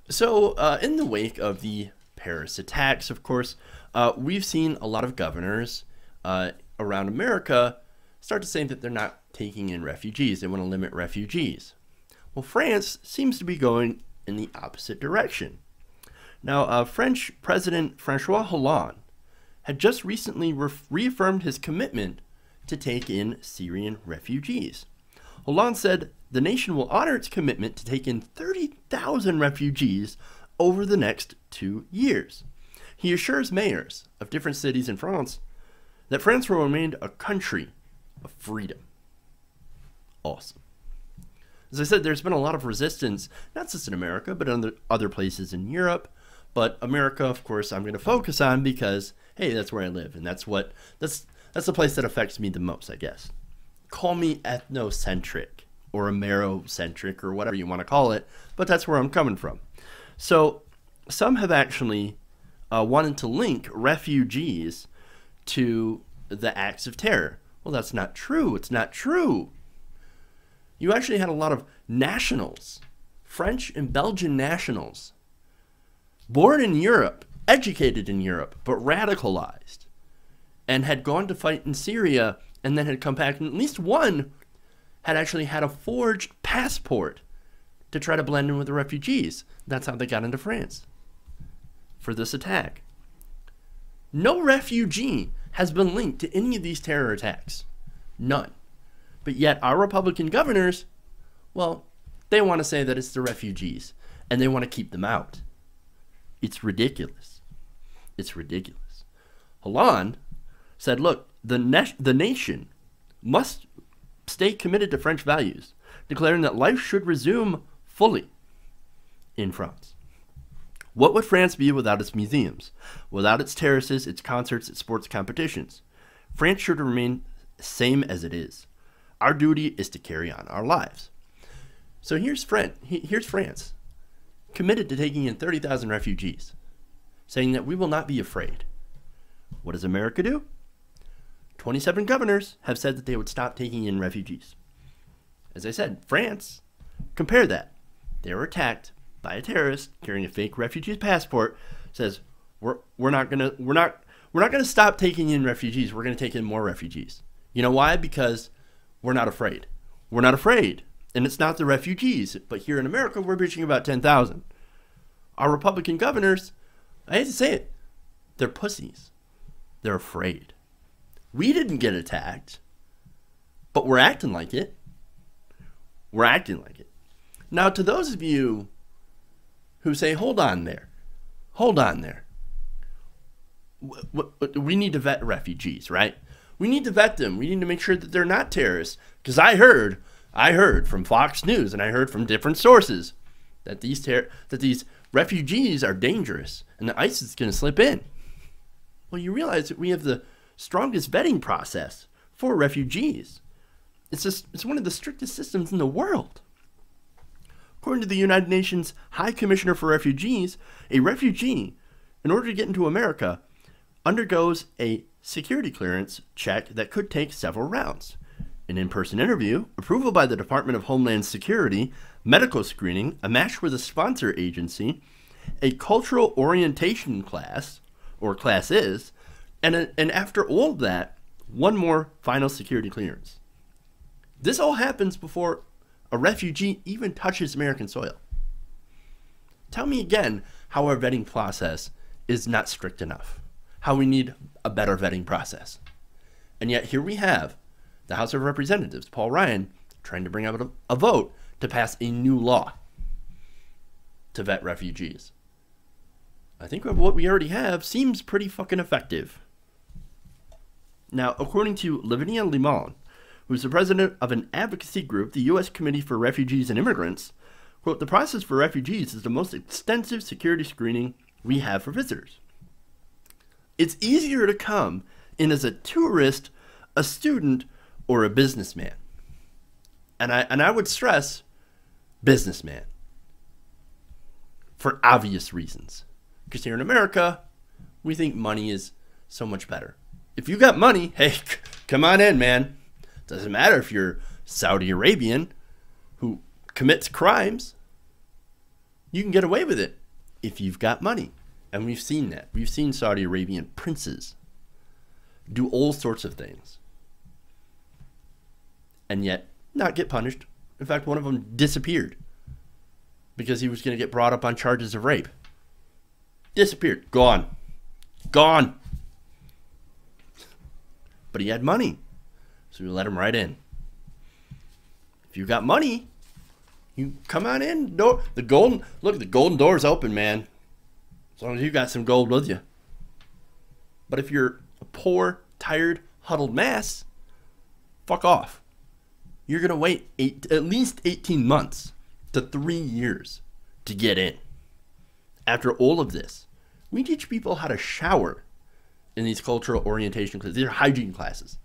So, in the wake of the Paris attacks, of course, we've seen a lot of governors around America start to say that they're not taking in refugees. They want to limit refugees. Well, France seems to be going in the opposite direction. Now, French President Francois Hollande had just recently reaffirmed his commitment to take in Syrian refugees. Hollande said the nation will honor its commitment to take in 30,000 refugees over the next 2 years. He assures mayors of different cities in France that France will remain a country of freedom. Awesome. As I said, there's been a lot of resistance, not just in America, but in other places in Europe. But America, of course, I'm going to focus on because, hey, that's where I live, and that's the place that affects me the most, I guess. Call me ethnocentric or Amerocentric or whatever you want to call it, but that's where I'm coming from. So some have actually wanted to link refugees to the acts of terror. Well, that's not true. It's not true. You actually had a lot of nationals, French and Belgian nationals, born in Europe, educated in Europe, but radicalized, and had gone to fight in Syria and then had come back, and at least one had actually had a forged passport to try to blend in with the refugees. That's how they got into France for this attack. No refugee has been linked to any of these terror attacks. None. But yet our Republican governors, well, they want to say that it's the refugees, and they want to keep them out. It's ridiculous. It's ridiculous. Hollande said, look, the nation must stay committed to French values, declaring that life should resume fully in France. What would France be without its museums, without its terraces, its concerts, its sports competitions? France should remain the same as it is. Our duty is to carry on our lives. So here's France, committed to taking in 30,000 refugees, saying that we will not be afraid. What does America do? 27 governors have said that they would stop taking in refugees. As I said, France, compare that. They were attacked by a terrorist carrying a fake refugee passport, says we're not gonna stop taking in refugees. We're gonna take in more refugees. You know why? Because we're not afraid. We're not afraid. And it's not the refugees, but here in America, we're bitching about 10,000. Our Republican governors, I hate to say it, they're pussies. They're afraid. We didn't get attacked, but we're acting like it. We're acting like it. Now, to those of you who say, hold on there, we need to vet refugees, right? We need to vet them. We need to make sure that they're not terrorists. Because I heard from Fox News and I heard from different sources that these refugees are dangerous and that ISIS is going to slip in. Well, you realize that we have the strongest vetting process for refugees. It's one of the strictest systems in the world. According to the United Nations High Commissioner for Refugees, a refugee, in order to get into America, undergoes a security clearance check that could take several rounds. An in-person interview, approval by the Department of Homeland Security, medical screening, a match with a sponsor agency, a cultural orientation class, or classes, and after all of that, one more final security clearance. This all happens before a refugee even touches American soil. Tell me again how our vetting process is not strict enough, how we need a better vetting process. And yet here we have the House of Representatives, Paul Ryan, trying to bring out a vote to pass a new law to vet refugees. I think what we already have seems pretty fucking effective. Now, according to Lavinia Limon, who's the president of an advocacy group, the U.S. Committee for Refugees and Immigrants, quote, the process for refugees is the most extensive security screening we have for visitors. It's easier to come in as a tourist, a student, or a businessman. And I would stress businessman for obvious reasons. Because here in America, we think money is so much better. If you got money, hey, come on in, man. Doesn't matter if you're Saudi Arabian who commits crimes. You can get away with it if you've got money. And we've seen that. We've seen Saudi Arabian princes do all sorts of things and yet not get punished. In fact, one of them disappeared because he was going to get brought up on charges of rape. Disappeared. Gone. Gone. But he had money, so we let him right in. If you got money, you come on in. The golden door's open, man. As long as you got some gold with you. But if you're a poor, tired, huddled mass, fuck off. You're going to wait at least 18 months to 3 years to get in. After all of this, we teach people how to shower in these cultural orientation classes. These are hygiene classes.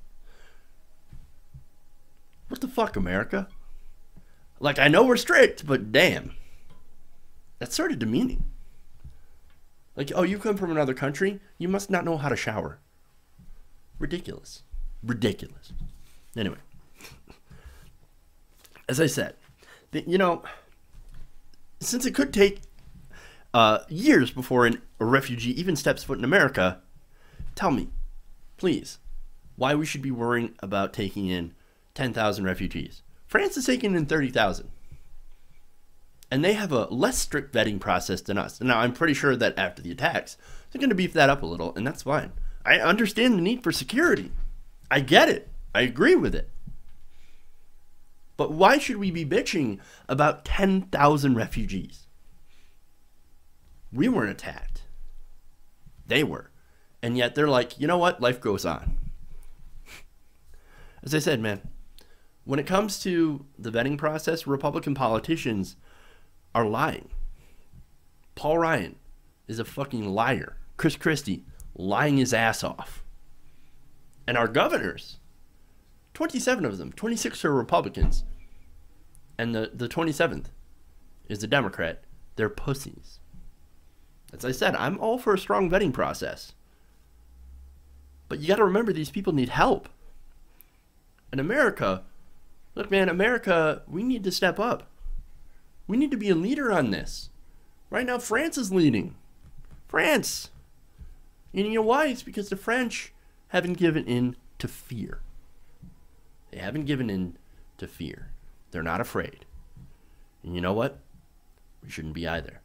What the fuck, America? Like, I know we're strict, but damn. That's sort of demeaning. Like, oh, you come from another country? You must not know how to shower. Ridiculous. Ridiculous. Anyway. As I said, since it could take years before a refugee even steps foot in America, tell me, please, why we should be worrying about taking in 10,000 refugees. France is taking in 30,000. And they have a less strict vetting process than us. Now, I'm pretty sure that after the attacks, they're going to beef that up a little, and that's fine. I understand the need for security. I get it. I agree with it. But why should we be bitching about 10,000 refugees? We weren't attacked. They were. And yet they're like, you know what? Life goes on. As I said, man, when it comes to the vetting process, Republican politicians are lying. Paul Ryan is a fucking liar. Chris Christie lying his ass off. And our governors, 27 of them, 26 are Republicans, and the 27th is a Democrat. They're pussies. As I said, I'm all for a strong vetting process. But you got to remember, these people need help. And America, look, man, America, we need to step up. We need to be a leader on this. Right now, France is leading. France. And you know why? It's because the French haven't given in to fear. They haven't given in to fear. They're not afraid. And you know what? We shouldn't be either.